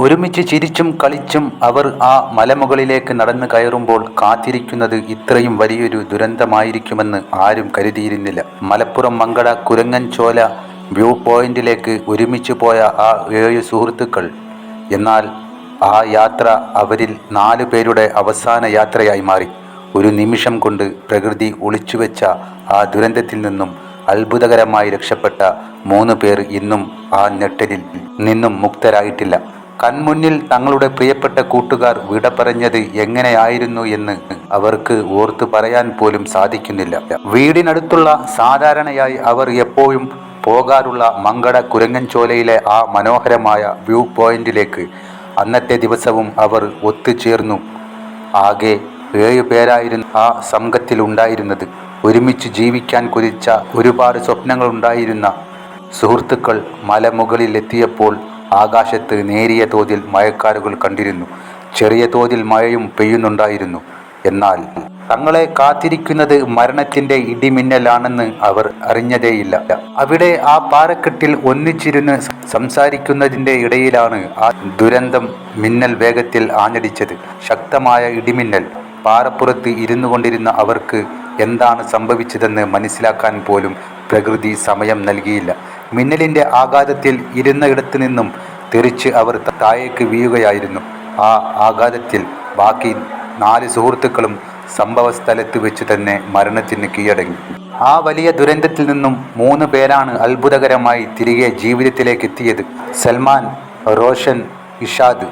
ഒരുമിച്ച് ചിരിച്ചും കളിച്ചും അവർ ആ മലമുകളിലേക്ക് നടന്നു കയറുമ്പോൾ കാത്തിരിക്കുന്നത് ഇത്രയും വലിയൊരു ദുരന്തമായിരിക്കുമെന്ന് ആരും കരുതിയിരുന്നില്ല. മലപ്പുറം മങ്കട കുരങ്ങൻചോല വ്യൂ പോയിന്റിലേക്ക് ഒരുമിച്ച് പോയ ആ 7 സുഹൃത്തുക്കൾ. എന്നാൽ ആ യാത്ര അവരിൽ 4 പേരുടെ അവസാന യാത്രയായി മാറി. ഒരു നിമിഷം കൊണ്ട് പ്രകൃതി ഒളിച്ചുവെച്ച ആ ദുരന്തത്തിൽ നിന്നും അത്ഭുതകരമായി രക്ഷപ്പെട്ട 3 പേർ ഇന്നും ആ ഞെട്ടലിൽ നിന്നും മുക്തരായിട്ടില്ല. കൺമുന്നിൽ തങ്ങളുടെ പ്രിയപ്പെട്ട കൂട്ടുകാർ വിട പറഞ്ഞത് എങ്ങനെയായിരുന്നു എന്ന് അവർക്ക് ഓർത്തു പറയാൻ പോലും സാധിക്കുന്നില്ല. വീടിനടുത്തുള്ള സാധാരണയായി അവർ എപ്പോഴും പോകാറുള്ള മങ്കട കുരങ്ങൻചോലയിലെ ആ മനോഹരമായ വ്യൂ പോയിന്റിലേക്ക് അന്നത്തെ ദിവസവും അവർ ഒത്തുചേർന്നു. ആകെ 7 പേരായിരുന്നു ആ സംഘത്തിലുണ്ടായിരുന്നത്. ഒരുമിച്ച് ജീവിക്കാൻ കൊതിച്ച ഒരുപാട് സ്വപ്നങ്ങളുണ്ടായിരുന്ന സുഹൃത്തുക്കൾ മലമുകളിൽ എത്തിയപ്പോൾ ആകാശത്ത് നേരിയ തോതിൽ മഴക്കാറുകൾ കണ്ടിരുന്നു. ചെറിയ തോതിൽ മഴയും പെയ്യുന്നുണ്ടായിരുന്നു. എന്നാൽ തങ്ങളെ കാത്തിരിക്കുന്നത് മരണത്തിന്റെ ഇടിമിന്നലാണെന്ന് അവർ അറിഞ്ഞതേയില്ല. അവിടെ ആ പാറക്കെട്ടിൽ ഒന്നിച്ചിരുന്ന് സംസാരിക്കുന്നതിൻ്റെ ഇടയിലാണ് ആ ദുരന്തം മിന്നൽ വേഗത്തിൽ ആഞ്ഞടിച്ചത്. ശക്തമായ ഇടിമിന്നൽ. പാറപ്പുറത്ത് ഇരുന്നു കൊണ്ടിരുന്ന അവർക്ക് എന്താണ് സംഭവിച്ചതെന്ന് മനസ്സിലാക്കാൻ പോലും പ്രകൃതി സമയം നൽകിയില്ല. മിന്നലിൻ്റെ ആഘാതത്തിൽ ഇരുന്ന ഇടത്തു നിന്നും തെറിച്ച് അവർ താഴേക്ക് വീഴുകയായിരുന്നു. ആ ആഘാതത്തിൽ ബാക്കി 4 സുഹൃത്തുക്കളും സംഭവ സ്ഥലത്ത് വെച്ച് തന്നെ മരണത്തിന് കീഴടങ്ങി. ആ വലിയ ദുരന്തത്തിൽ നിന്നും 3 പേരാണ് അത്ഭുതകരമായി തിരികെ ജീവിതത്തിലേക്ക് എത്തിയത്. സൽമാൻ, റോഷൻ, ഇഷാദ്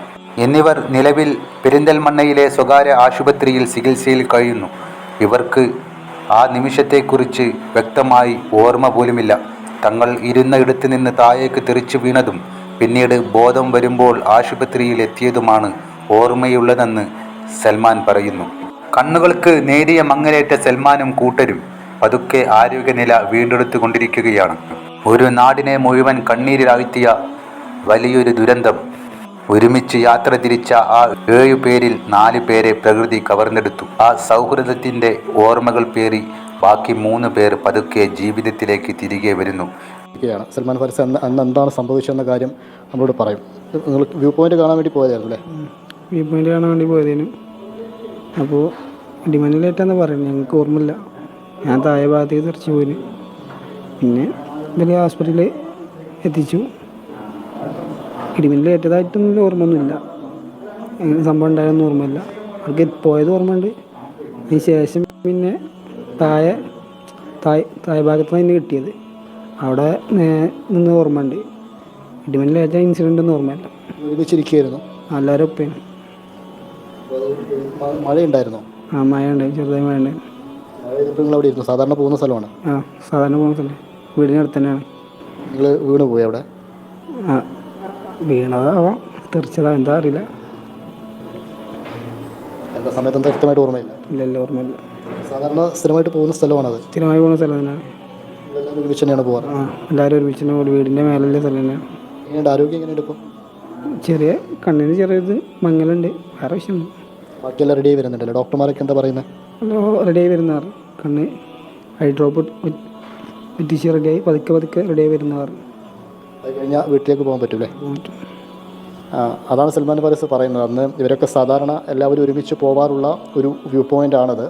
എന്നിവർ നിലവിൽ പെരിന്തൽമണ്ണയിലെ സ്വകാര്യ ആശുപത്രിയിൽ ചികിത്സയിൽ കഴിയുന്നു. ഇവർക്ക് ആ നിമിഷത്തെക്കുറിച്ച് വ്യക്തമായി ഓർമ്മ പോലുമില്ല. തങ്ങൾ ഇരുന്ന ഇടത്ത് നിന്ന് താഴേക്ക് തെറിച്ചു വീണതും പിന്നീട് ബോധം വരുമ്പോൾ ആശുപത്രിയിൽ എത്തിയതുമാണ് ഓർമ്മയുള്ളതെന്ന് സൽമാൻ പറയുന്നു. കണ്ണുകൾക്ക് നേരിയ മങ്ങലേറ്റ സൽമാനും കൂട്ടരും പതുക്കെ ആരോഗ്യനില വീണ്ടെടുത്തുകൊണ്ടിരിക്കുകയാണ്. ഒരു നാടിനെ മുഴുവൻ കണ്ണീരിലാഴ്ത്തിയ വലിയൊരു ദുരന്തം. ഒരുമിച്ച് യാത്ര തിരിച്ച ആ 7 പേരിൽ 4 പേരെ പ്രകൃതി കവർന്നെടുത്തു. ആ സൗഹൃദത്തിൻ്റെ ഓർമ്മകൾ പേറി ബാക്കി 3 പേർ പതുക്കെ ജീവിതത്തിലേക്ക് തിരികെ വരുന്നു. സൽമാൻ ഫാരിസ് അന്ന് എന്താണ് സംഭവിച്ചതെന്ന കാര്യം നമ്മളോട് പറയും. നിങ്ങൾ വ്യൂ പോയിന്റ് കാണാൻ വേണ്ടി പോയതായിരുന്നു അല്ലേ? വ്യൂ പോയിന്റ് കാണാൻ വേണ്ടി പോയതിന് അപ്പോൾ ഇടിമിന്നലേറ്റാന്ന് പറയുന്നത് ഞങ്ങൾക്ക് ഓർമ്മയില്ല. ഞാൻ താഴെ ഭാഗത്തേക്ക് തെറിച്ച് പോയിന്. പിന്നെ വലിയ ഹോസ്പിറ്റലിൽ എത്തിച്ചു. ഇടിമിന്നലേറ്റതായിട്ടൊന്നും ഓർമ്മയൊന്നുമില്ല. എങ്ങനെ സംഭവം ഉണ്ടായതൊന്നും ഓർമ്മയില്ല. അവർക്ക് പോയത് ഓർമ്മയുണ്ട്. അതിന് ശേഷം പിന്നെ താഴെ ഭാഗത്ത് നിന്ന് കിട്ടിയത് അവിടെ നിന്ന് ഓർമ്മയുണ്ട്. ഇടിമിന്നലേറ്റ ഇൻസിഡൻ്റ് ഒന്നും ഓർമ്മയില്ല. ഒരുമിച്ചിരിക്കുകയായിരുന്നു എല്ലാവരും ഒപ്പേനും. മഴയുണ്ടായിരുന്നോ? ആ, മഴ ഉണ്ടായി, ചെറുതായി മഴ ഉണ്ടായി. നിങ്ങൾ അവിടെ ഇരുന്നു? സാധാരണ പോകുന്ന സ്ഥലമാണ്? ആ, സാധാരണ പോകുന്ന സ്ഥലം. വീടിനടുത്ത് തന്നെയാണ്. നിങ്ങൾ വീണ് പോയി അവിടെ? ആ, വീണതാവാം, തെറിച്ചതാ, എന്താ അറിയില്ല. എന്താ സമയത്ത് എന്താ വ്യക്തമായിട്ട് ഓർമ്മയില്ല? ഇല്ല, ഓർമ്മയില്ല. സാധാരണ സ്ഥിരമായിട്ട് പോകുന്ന സ്ഥലമാണത്? സ്ഥിരമായി പോകുന്ന സ്ഥലം തന്നെയാണ്. എല്ലാവരും ഒരുമിച്ച് തന്നെയാണ് പോകാറ്? ആ, എല്ലാവരും ഒരുമിച്ച് തന്നെ പോകും. വീടിൻ്റെ മേലുള്ള സ്ഥലം തന്നെയാണ്. എങ്ങനെയുണ്ട് ആരോഗ്യം? എങ്ങനെയുണ്ട് ഇപ്പോൾ? ചെറിയ കണ്ണിന് ചെറിയത് മങ്ങലുണ്ട്, വേറെ വിഷയമൊന്നും. ബാക്കിയെല്ലാം റെഡി ആയി വരുന്നുണ്ടല്ലോ? ഡോക്ടർമാരൊക്കെ എന്താ പറയുന്നത്? റെഡി ആയി വരുന്നവർ കണ്ണ് ഐ ഡ്രോപ്പ് എത്തിച്ച് റെഡിയായി പതുക്കെ റെഡി ആയി വരുന്നവർ. അത് കഴിഞ്ഞാൽ വീട്ടിലേക്ക് പോകാൻ പറ്റൂലേ? പറ്റും. അതാണ് സൽമാൻ ഫാരിസ് പറയുന്നത്. അന്ന് ഇവരൊക്കെ സാധാരണ എല്ലാവരും ഒരുമിച്ച് പോകാറുള്ള ഒരു വ്യൂ പോയിൻ്റ് ആണത്.